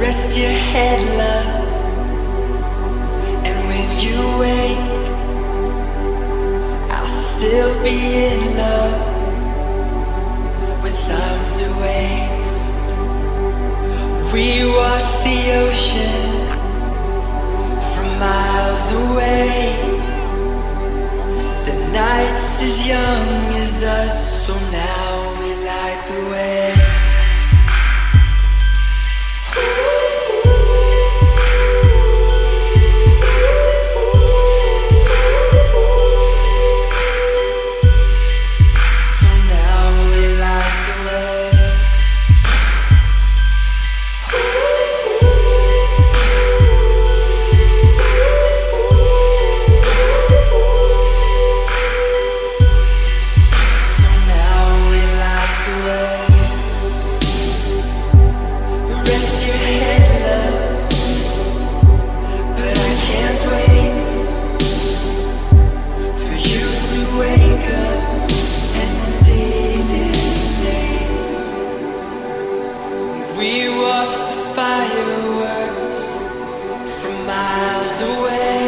Rest your head, love, and when you wake, I'll still be in love with time to waste. We watch the ocean from miles away. The night's as young as us, so now we light the way. We watch the fireworks from miles away.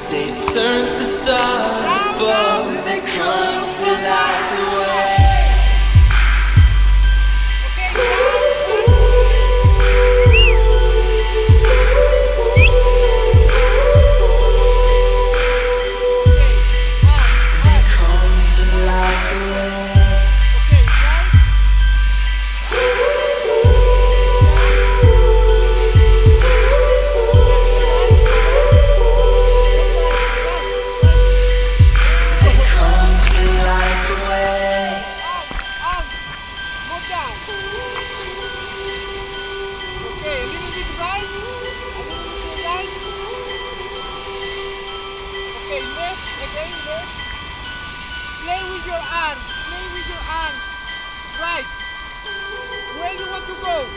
Day turns to stars above, they come to light the way. They come to light the way. Play with your arms, play with your arms. Right. Where you want to go?